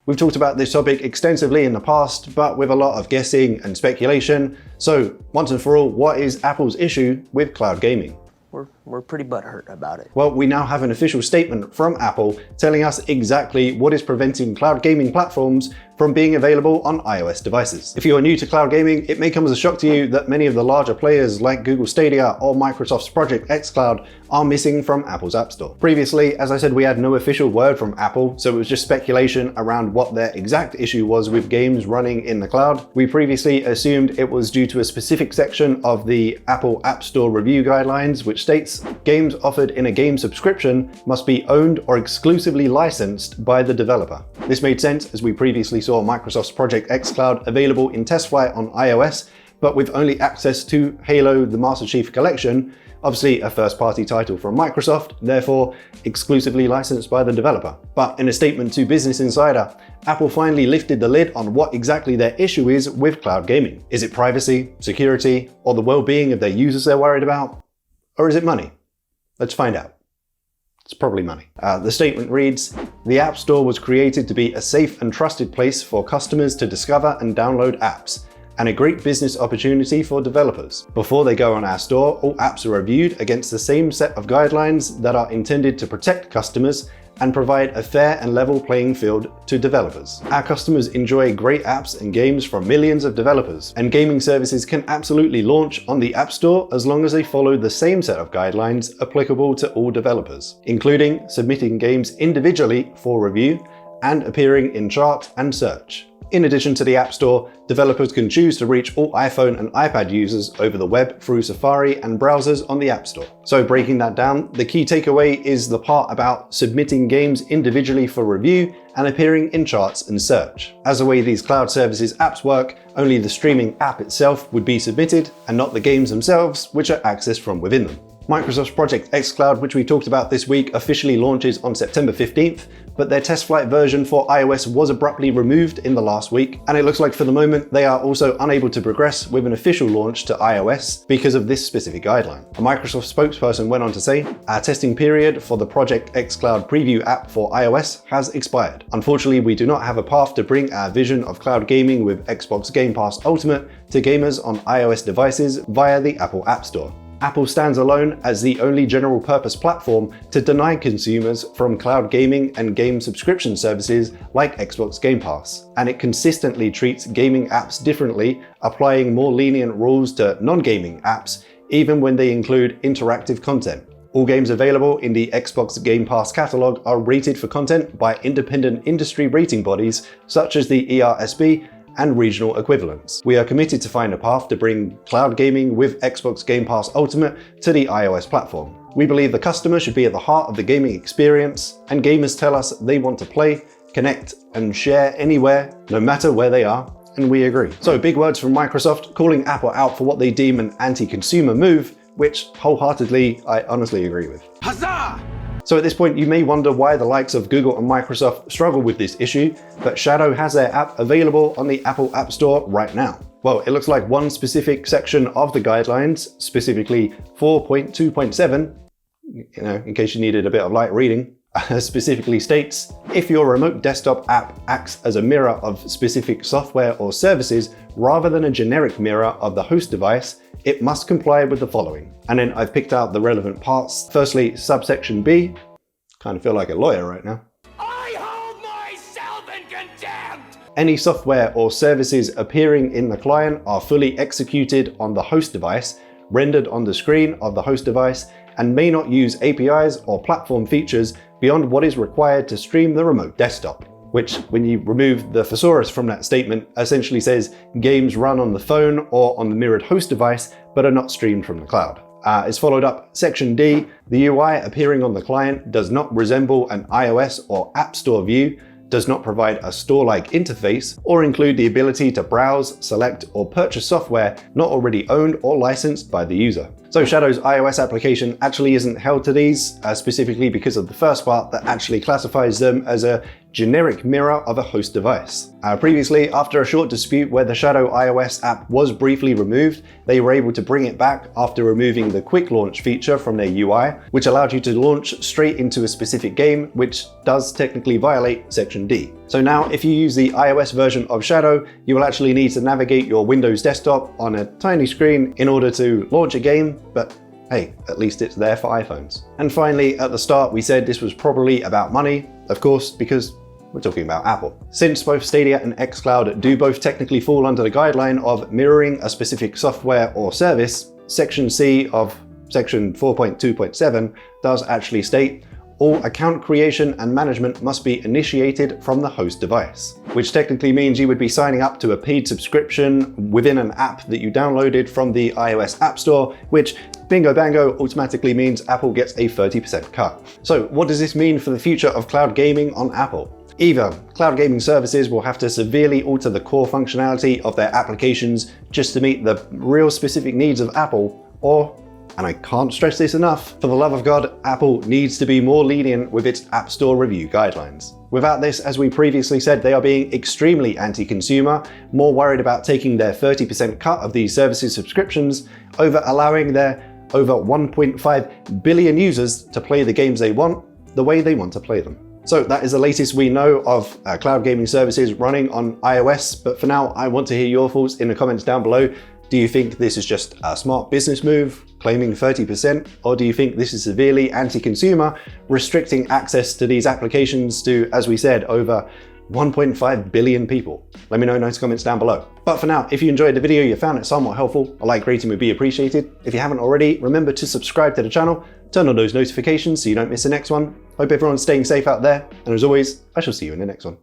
We've talked about this topic extensively in the past, but with a lot of guessing and speculation. So once and for all, what is Apple's issue with cloud gaming? We're pretty butthurt about it. Well, we now have an official statement from Apple telling us exactly what is preventing cloud gaming platforms from being available on iOS devices. If you are new to cloud gaming, it may come as a shock to you that many of the larger players like Google Stadia or Microsoft's project xCloud are missing from Apple's App Store. Previously, as I said, we had no official word from Apple, so it was just speculation around what their exact issue was with games running in the cloud. We previously assumed it was due to a specific section of the Apple App Store review guidelines, which states games offered in a game subscription must be owned or exclusively licensed by the developer. This made sense as we previously saw Microsoft's Project xCloud available in test flight on iOS, but with only access to Halo the Master Chief Collection, obviously a first-party title from Microsoft, therefore exclusively licensed by the developer. But in a statement to Business Insider, Apple finally lifted the lid on what exactly their issue is with cloud gaming. Is it privacy, security, or the well-being of their users they're worried about? Or is it money? Let's find out. It's probably money. The statement reads, "The App Store was created to be a safe and trusted place for customers to discover and download apps, and a great business opportunity for developers. Before they go on our store, all apps are reviewed against the same set of guidelines that are intended to protect customers and provide a fair and level playing field to developers. Our customers enjoy great apps and games from millions of developers, and gaming services can absolutely launch on the App Store as long as they follow the same set of guidelines applicable to all developers, including submitting games individually for review and appearing in chart and search. In addition to the App Store, developers can choose to reach all iPhone and iPad users over the web through Safari and browsers on the App Store." So breaking that down, the key takeaway is the part about submitting games individually for review and appearing in charts and search. As the way these cloud services apps work, only the streaming app itself would be submitted and not the games themselves, which are accessed from within them. Microsoft's Project xCloud, which we talked about this week, officially launches on September 15th, but their test flight version for iOS was abruptly removed in the last week, and it looks like for the moment they are also unable to progress with an official launch to iOS because of this specific guideline. A Microsoft spokesperson went on to say, "Our testing period for the Project xCloud preview app for iOS has expired. Unfortunately, we do not have a path to bring our vision of cloud gaming with Xbox Game Pass Ultimate to gamers on iOS devices via the Apple App Store." Apple stands alone as the only general-purpose platform to deny consumers from cloud gaming and game subscription services like Xbox Game Pass, and it consistently treats gaming apps differently, applying more lenient rules to non-gaming apps, even when they include interactive content. All games available in the Xbox Game Pass catalog are rated for content by independent industry rating bodies such as the ERSB and regional equivalents. We are committed to find a path to bring cloud gaming with Xbox Game Pass Ultimate to the iOS platform. We believe the customer should be at the heart of the gaming experience, and gamers tell us they want to play, connect, and share anywhere, no matter where they are, and we agree. So big words from Microsoft calling Apple out for what they deem an anti-consumer move, which wholeheartedly I honestly agree with. Huzzah! So at this point, you may wonder why the likes of Google and Microsoft struggle with this issue, but Shadow has their app available on the Apple App Store right now. Well, it looks like one specific section of the guidelines, specifically 4.2.7, in case you needed a bit of light reading, specifically states, if your remote desktop app acts as a mirror of specific software or services rather than a generic mirror of the host device, it must comply with the following. And then I've picked out the relevant parts. Firstly, subsection B. Kind of feel like a lawyer right now. I hold myself in contempt! Any software or services appearing in the client are fully executed on the host device, rendered on the screen of the host device, and may not use APIs or platform features beyond what is required to stream the remote desktop. Which, when you remove the thesaurus from that statement, essentially says games run on the phone or on the mirrored host device, but are not streamed from the cloud. It's followed up section D, the UI appearing on the client does not resemble an iOS or App Store view, does not provide a store-like interface, or include the ability to browse, select, or purchase software not already owned or licensed by the user. So Shadow's iOS application actually isn't held to these, specifically because of the first part that actually classifies them as a generic mirror of a host device. Previously, after a short dispute where the Shadow iOS app was briefly removed, they were able to bring it back after removing the quick launch feature from their UI, which allowed you to launch straight into a specific game, which does technically violate Section D. So now, if you use the iOS version of Shadow, you will actually need to navigate your Windows desktop on a tiny screen in order to launch a game, but hey, at least it's there for iPhones. And finally, at the start, we said this was probably about money, of course, because we're talking about Apple. Since both Stadia and xCloud do both technically fall under the guideline of mirroring a specific software or service, Section C of Section 4.2.7 does actually state all account creation and management must be initiated from the host device, which technically means you would be signing up to a paid subscription within an app that you downloaded from the iOS App Store, which bingo bango automatically means Apple gets a 30% cut. So what does this mean for the future of cloud gaming on Apple? Either cloud gaming services will have to severely alter the core functionality of their applications just to meet the real specific needs of Apple, or, and I can't stress this enough, for the love of God, Apple needs to be more lenient with its App Store review guidelines. Without this, as we previously said, they are being extremely anti-consumer, more worried about taking their 30% cut of these services subscriptions over allowing their over 1.5 billion users to play the games they want, the way they want to play them. So that is the latest we know of cloud gaming services running on iOS, but for now, I want to hear your thoughts in the comments down below. Do you think this is just a smart business move, claiming 30%, or do you think this is severely anti-consumer, restricting access to these applications to, as we said, over 1.5 billion people? Let me know in those comments down below. But for now, if you enjoyed the video, you found it somewhat helpful, a like rating would be appreciated. If you haven't already, remember to subscribe to the channel, turn on those notifications so you don't miss the next one. Hope everyone's staying safe out there, and as always, I shall see you in the next one.